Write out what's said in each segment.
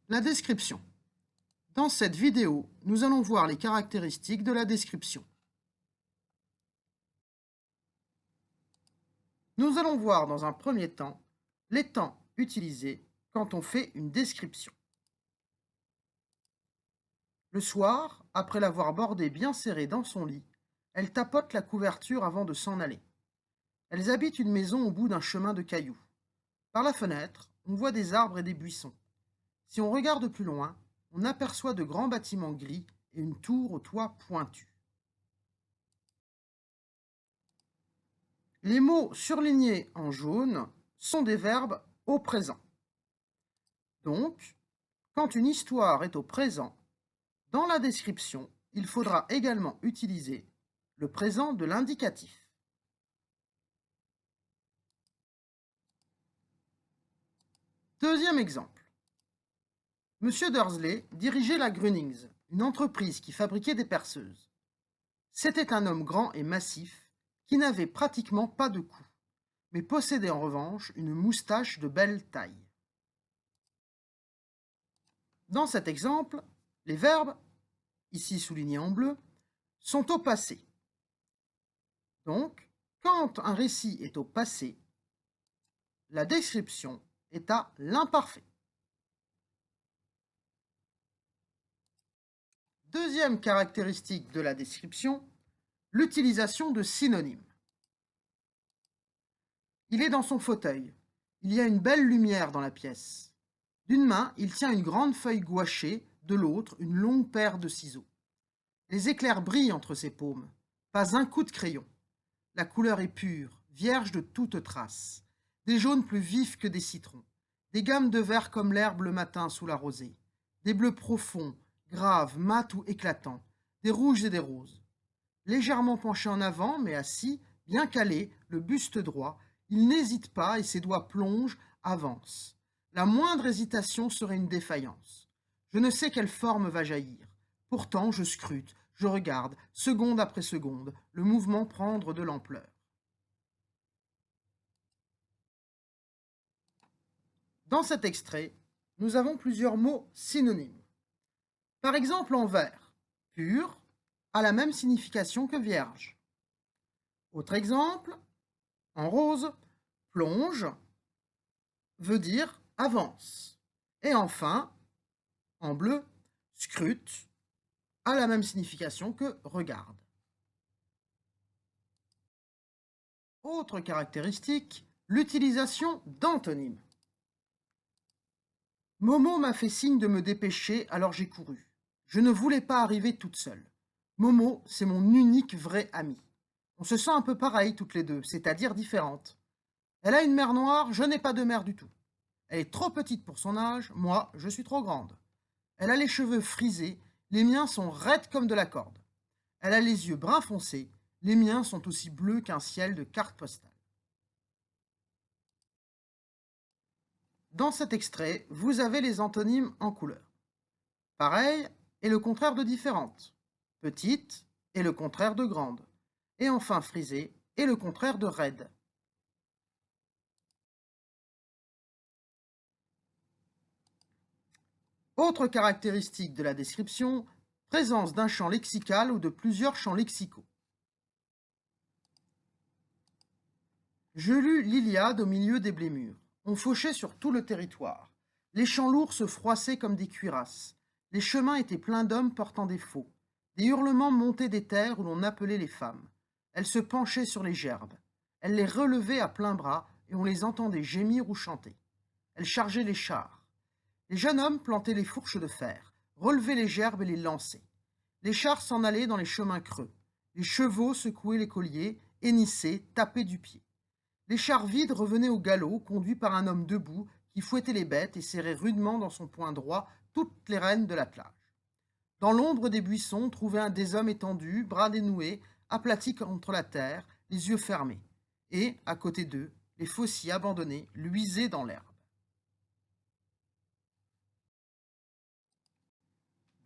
La description. Dans cette vidéo, nous allons voir les caractéristiques de la description. Nous allons voir dans un premier temps les temps utilisés quand on fait une description. Le soir, après l'avoir bordée bien serrée dans son lit, elle tapote la couverture avant de s'en aller. Elles habitent une maison au bout d'un chemin de cailloux. Par la fenêtre, on voit des arbres et des buissons. Si on regarde plus loin, on aperçoit de grands bâtiments gris et une tour au toit pointu. Les mots surlignés en jaune sont des verbes au présent. Donc, quand une histoire est au présent, dans la description, il faudra également utiliser le présent de l'indicatif. Deuxième exemple. Monsieur Dursley dirigeait la Grunnings, une entreprise qui fabriquait des perceuses. C'était un homme grand et massif qui n'avait pratiquement pas de cou, mais possédait en revanche une moustache de belle taille. Dans cet exemple, les verbes, ici soulignés en bleu, sont au passé. Donc, quand un récit est au passé, la description est à l'imparfait. Deuxième caractéristique de la description, l'utilisation de synonymes. Il est dans son fauteuil. Il y a une belle lumière dans la pièce. D'une main, il tient une grande feuille gouachée, de l'autre, une longue paire de ciseaux. Les éclairs brillent entre ses paumes. Pas un coup de crayon. La couleur est pure, vierge de toute trace. Des jaunes plus vifs que des citrons. Des gammes de vert comme l'herbe le matin sous la rosée. Des bleus profonds, graves, mat ou éclatants. Des rouges et des roses. Légèrement penché en avant, mais assis, bien calé, le buste droit, il n'hésite pas et ses doigts plongent, avancent. La moindre hésitation serait une défaillance. Je ne sais quelle forme va jaillir. Pourtant, je scrute, je regarde, seconde après seconde, le mouvement prendre de l'ampleur. Dans cet extrait, nous avons plusieurs mots synonymes. Par exemple, en vert, pur a la même signification que vierge. Autre exemple, en rose, plonge veut dire avance. Et enfin, en bleu, scrute a la même signification que regarde. Autre caractéristique, l'utilisation d'antonymes. Momo m'a fait signe de me dépêcher, alors j'ai couru. Je ne voulais pas arriver toute seule. Momo, c'est mon unique vraie amie. On se sent un peu pareilles toutes les deux, c'est-à-dire différentes. Elle a une mère noire, je n'ai pas de mère du tout. Elle est trop petite pour son âge, moi, je suis trop grande. Elle a les cheveux frisés, les miens sont raides comme de la corde. Elle a les yeux brun foncé, les miens sont aussi bleus qu'un ciel de carte postale. Dans cet extrait, vous avez les antonymes en couleur. Pareil et le contraire de différente. Petite et le contraire de grande. Et enfin frisée et le contraire de raide. Autre caractéristique de la description, présence d'un champ lexical ou de plusieurs champs lexicaux. Je lus l'Iliade au milieu des blés mûrs. On fauchait sur tout le territoire. Les champs lourds se froissaient comme des cuirasses. Les chemins étaient pleins d'hommes portant des faux. Des hurlements montaient des terres où l'on appelait les femmes. Elles se penchaient sur les gerbes. Elles les relevaient à pleins bras et on les entendait gémir ou chanter. Elles chargeaient les chars. Les jeunes hommes plantaient les fourches de fer, relevaient les gerbes et les lançaient. Les chars s'en allaient dans les chemins creux. Les chevaux secouaient les colliers, hennissaient, tapaient du pied. Les chars vides revenaient au galop, conduits par un homme debout qui fouettait les bêtes et serrait rudement dans son poing droit toutes les rênes de l'attelage. Dans l'ombre des buissons, on trouvait des hommes étendus, bras dénoués, aplatis contre la terre, les yeux fermés. Et, à côté d'eux, les faucilles abandonnés luisaient dans l'herbe.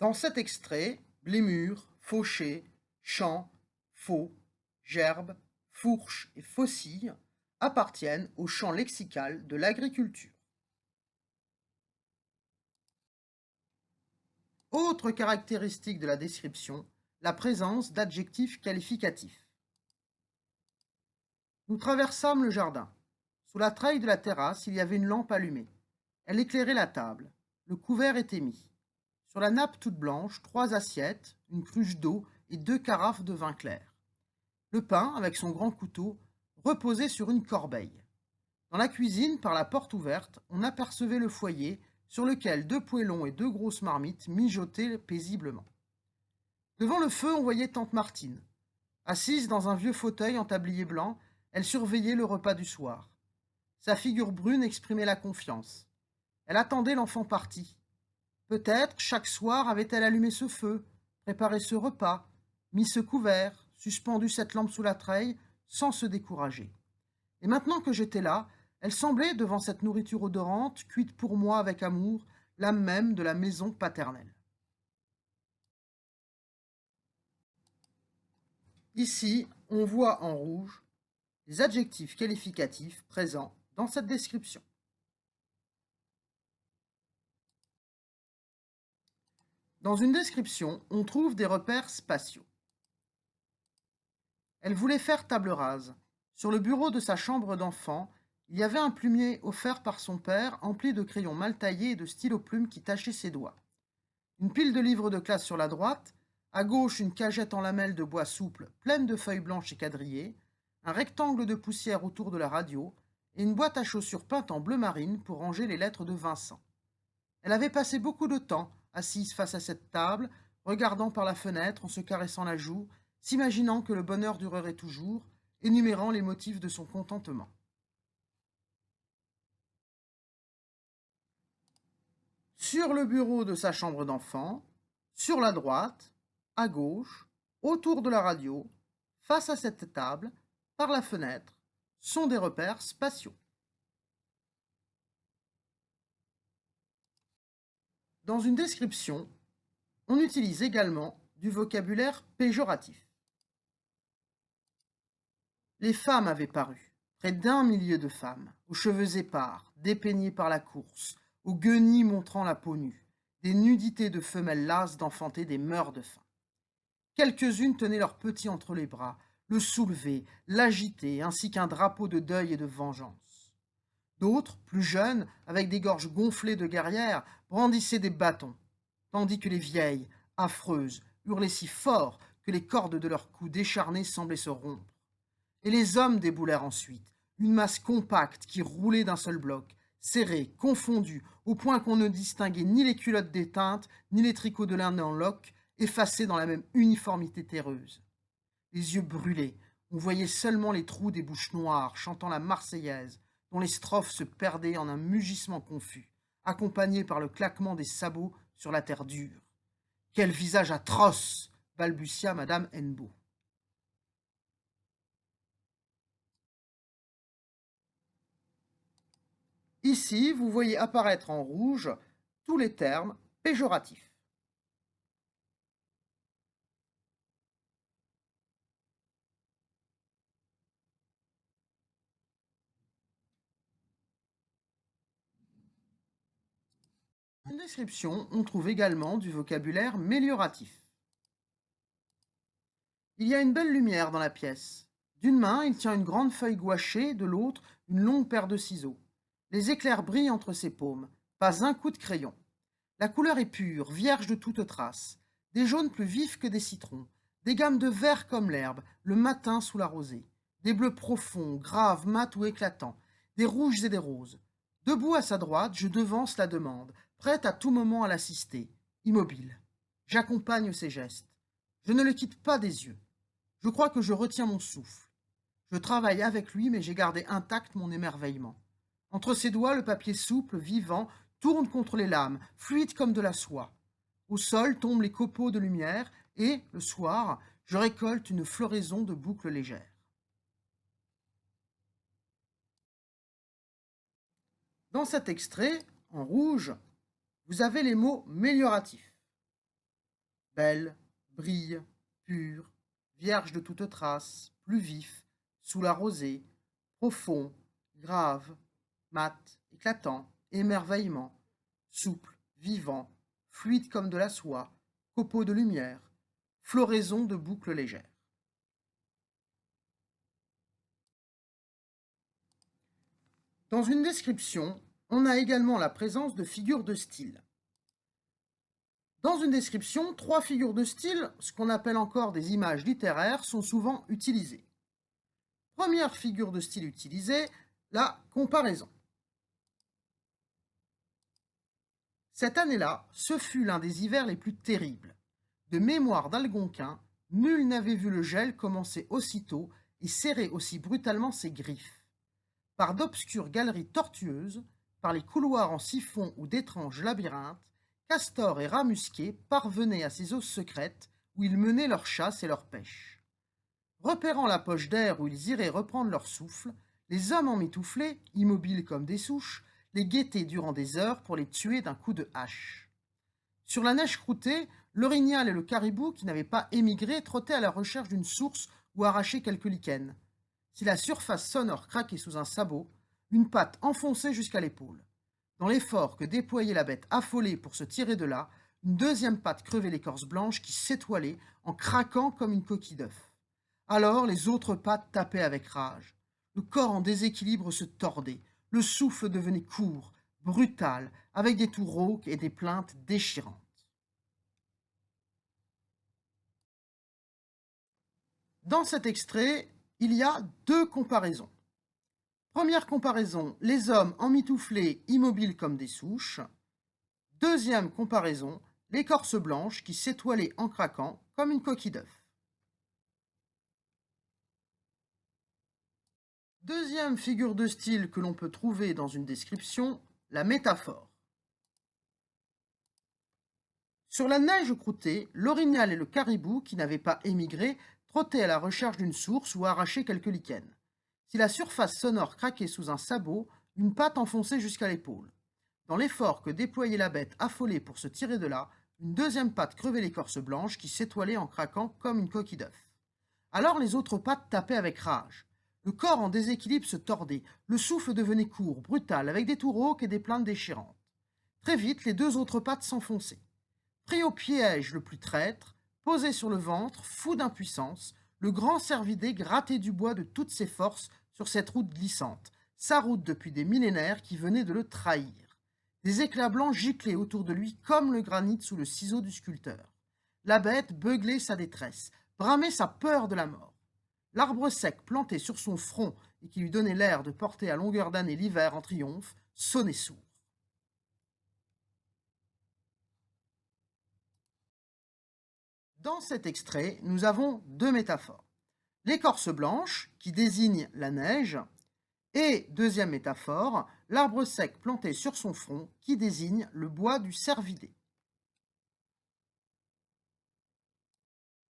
Dans cet extrait, blémures, fauchés, champs, faux, gerbes, fourches et faucilles appartiennent au champ lexical de l'agriculture. Autre caractéristique de la description, la présence d'adjectifs qualificatifs. Nous traversâmes le jardin. Sous la treille de la terrasse, il y avait une lampe allumée. Elle éclairait la table. Le couvert était mis. Sur la nappe toute blanche, 3 assiettes, une cruche d'eau et 2 carafes de vin clair. Le pain, avec son grand couteau, reposait sur une corbeille. Dans la cuisine, par la porte ouverte, on apercevait le foyer, sur lequel 2 poêlons et 2 grosses marmites mijotaient paisiblement. Devant le feu, on voyait tante Martine. Assise dans un vieux fauteuil en tablier blanc, elle surveillait le repas du soir. Sa figure brune exprimait la confiance. Elle attendait l'enfant parti. Peut-être, chaque soir, avait-elle allumé ce feu, préparé ce repas, mis ce couvert, suspendu cette lampe sous la treille, sans se décourager. Et maintenant que j'étais là, elle semblait, devant cette nourriture odorante, cuite pour moi avec amour, l'âme même de la maison paternelle. Ici, on voit en rouge les adjectifs qualificatifs présents dans cette description. Dans une description, on trouve des repères spatiaux. Elle voulait faire table rase. Sur le bureau de sa chambre d'enfant, il y avait un plumier offert par son père, empli de crayons mal taillés et de stylo-plumes qui tachaient ses doigts. Une pile de livres de classe sur la droite, à gauche une cagette en lamelles de bois souple, pleine de feuilles blanches et quadrillées, un rectangle de poussière autour de la radio, et une boîte à chaussures peinte en bleu marine pour ranger les lettres de Vincent. Elle avait passé beaucoup de temps, assise face à cette table, regardant par la fenêtre en se caressant la joue, s'imaginant que le bonheur durerait toujours, énumérant les motifs de son contentement. Sur le bureau de sa chambre d'enfant, sur la droite, à gauche, autour de la radio, face à cette table, par la fenêtre, sont des repères spatiaux. Dans une description, on utilise également du vocabulaire péjoratif. Les femmes avaient paru, près d'1 millier de femmes, aux cheveux épars, dépeignées par la course, aux guenilles montrant la peau nue, des nudités de femelles lasses d'enfanter des mœurs de faim. Quelques-unes tenaient leur petit entre les bras, le soulevaient, l'agitaient, ainsi qu'un drapeau de deuil et de vengeance. D'autres, plus jeunes, avec des gorges gonflées de guerrières, brandissaient des bâtons, tandis que les vieilles, affreuses, hurlaient si fort que les cordes de leurs cous décharnés semblaient se rompre. Et les hommes déboulèrent ensuite, une masse compacte qui roulait d'un seul bloc, serrée, confondue, au point qu'on ne distinguait ni les culottes déteintes, ni les tricots de lin en loques, effacés dans la même uniformité terreuse. Les yeux brûlés, on voyait seulement les trous des bouches noires chantant la Marseillaise, dont les strophes se perdaient en un mugissement confus, accompagné par le claquement des sabots sur la terre dure. Quel visage atroce balbutia madame Hennebeau. Ici, vous voyez apparaître en rouge tous les termes péjoratifs. En description, on trouve également du vocabulaire mélioratif. Il y a une belle lumière dans la pièce. D'une main, il tient une grande feuille gouachée, de l'autre, une longue paire de ciseaux. Les éclairs brillent entre ses paumes, pas un coup de crayon. La couleur est pure, vierge de toute trace. Des jaunes plus vifs que des citrons, des gammes de vert comme l'herbe, le matin sous la rosée, des bleus profonds, graves, mat ou éclatants, des rouges et des roses. Debout à sa droite, je devance la demande, prête à tout moment à l'assister, immobile. J'accompagne ses gestes. Je ne le quitte pas des yeux. Je crois que je retiens mon souffle. Je travaille avec lui, mais j'ai gardé intact mon émerveillement. Entre ses doigts, le papier souple, vivant, tourne contre les lames, fluide comme de la soie. Au sol tombent les copeaux de lumière et, le soir, je récolte une floraison de boucles légères. Dans cet extrait, en rouge, vous avez les mots mélioratifs. Belle, brille, pure, vierge de toute trace, plus vif, sous la rosée, profond, grave, mat, éclatant, émerveillement, souple, vivant, fluide comme de la soie, copeaux de lumière, floraison de boucles légères. Dans une description, on a également la présence de figures de style. Dans une description, trois figures de style, ce qu'on appelle encore des images littéraires, sont souvent utilisées. Première figure de style utilisée, la comparaison. Cette année-là, ce fut l'un des hivers les plus terribles. De mémoire d'Algonquin, nul n'avait vu le gel commencer aussitôt et serrer aussi brutalement ses griffes. Par d'obscures galeries tortueuses, par les couloirs en siphon ou d'étranges labyrinthes, castors et rats musqués parvenaient à ces eaux secrètes où ils menaient leur chasse et leur pêche. Repérant la poche d'air où ils iraient reprendre leur souffle, les hommes emmitouflés, immobiles comme des souches, les guettaient durant des heures pour les tuer d'un coup de hache. Sur la neige croûtée, l'orignal et le caribou, qui n'avaient pas émigré, trottaient à la recherche d'une source ou arrachaient quelques lichens. Si la surface sonore craquait sous un sabot, une patte enfonçait jusqu'à l'épaule. Dans l'effort que déployait la bête affolée pour se tirer de là, une deuxième patte crevait l'écorce blanche qui s'étoilait en craquant comme une coquille d'œuf. Alors les autres pattes tapaient avec rage. Le corps en déséquilibre se tordait, le souffle devenait court, brutal, avec des toux rauques et des plaintes déchirantes. Dans cet extrait, il y a deux comparaisons. Première comparaison, les hommes emmitouflés, immobiles comme des souches. Deuxième comparaison, l'écorce blanche qui s'étoilait en craquant comme une coquille d'œuf. Deuxième figure de style que l'on peut trouver dans une description, la métaphore. Sur la neige croûtée, l'orignal et le caribou, qui n'avaient pas émigré, trottaient à la recherche d'une source ou arrachaient quelques lichens. Si la surface sonore craquait sous un sabot, une patte enfonçait jusqu'à l'épaule. Dans l'effort que déployait la bête affolée pour se tirer de là, une deuxième patte crevait l'écorce blanche qui s'étoilait en craquant comme une coquille d'œuf. Alors les autres pattes tapaient avec rage. Le corps en déséquilibre se tordait, le souffle devenait court, brutal, avec des toux rauques et des plaintes déchirantes. Très vite, les deux autres pattes s'enfonçaient. Pris au piège le plus traître, posé sur le ventre, fou d'impuissance, le grand cervidé grattait du bois de toutes ses forces sur cette route glissante, sa route depuis des millénaires qui venait de le trahir. Des éclats blancs giclaient autour de lui comme le granit sous le ciseau du sculpteur. La bête beuglait sa détresse, bramait sa peur de la mort. L'arbre sec planté sur son front et qui lui donnait l'air de porter à longueur d'année l'hiver en triomphe sonnait sourd. Dans cet extrait, nous avons deux métaphores. L'écorce blanche, qui désigne la neige, et, deuxième métaphore, l'arbre sec planté sur son front, qui désigne le bois du cervidé.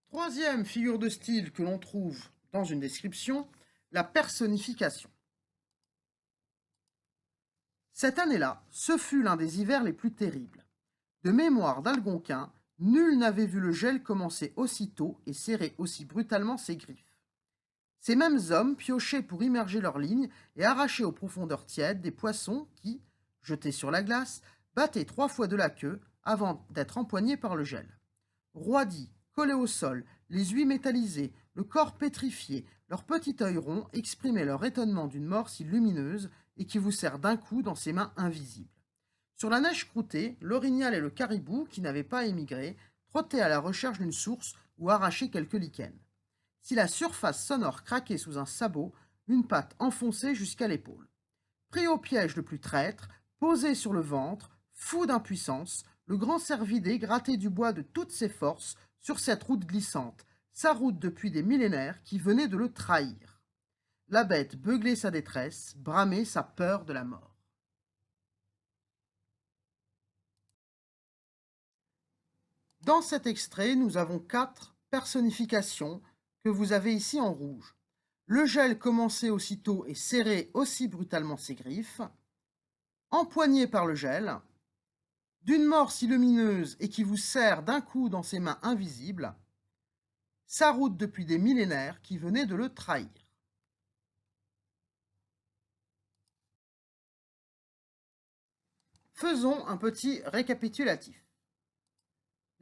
Troisième figure de style que l'on trouve dans une description, la personnification. Cette année-là, ce fut l'un des hivers les plus terribles. De mémoire d'Algonquin, nul n'avait vu le gel commencer aussitôt et serrer aussi brutalement ses griffes. Ces mêmes hommes piochaient pour immerger leurs lignes et arracher aux profondeurs tièdes des poissons qui, jetés sur la glace, battaient trois fois de la queue avant d'être empoignés par le gel. Roidis, collés au sol, les ouïes métallisées, le corps pétrifié, leur petit œil rond exprimaient leur étonnement d'une mort si lumineuse et qui vous serre d'un coup dans ses mains invisibles. Sur la neige croûtée, l'orignal et le caribou, qui n'avaient pas émigré, trottaient à la recherche d'une source ou arrachaient quelques lichens. Si la surface sonore craquait sous un sabot, une patte enfonçait jusqu'à l'épaule. Pris au piège le plus traître, posé sur le ventre, fou d'impuissance, le grand cervidé grattait du bois de toutes ses forces sur cette route glissante, sa route depuis des millénaires qui venait de le trahir. La bête beuglait sa détresse, bramait sa peur de la mort. Dans cet extrait, nous avons quatre personnifications que vous avez ici en rouge. Le gel commençait aussitôt et serrait aussi brutalement ses griffes, empoigné par le gel, d'une mort si lumineuse et qui vous serre d'un coup dans ses mains invisibles, sa route depuis des millénaires qui venait de le trahir. Faisons un petit récapitulatif.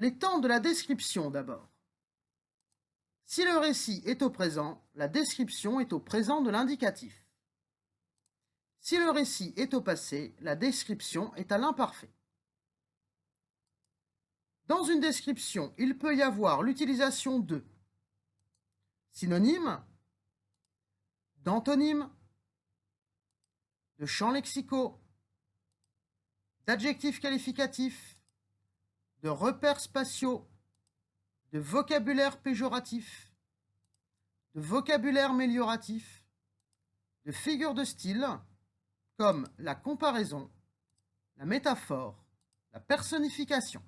Les temps de la description d'abord. Si le récit est au présent, la description est au présent de l'indicatif. Si le récit est au passé, la description est à l'imparfait. Dans une description, il peut y avoir l'utilisation de synonymes, d'antonymes, de champs lexicaux, d'adjectifs qualificatifs, de repères spatiaux, de vocabulaire péjoratif, de vocabulaire mélioratif, de figures de style, comme la comparaison, la métaphore, la personnification.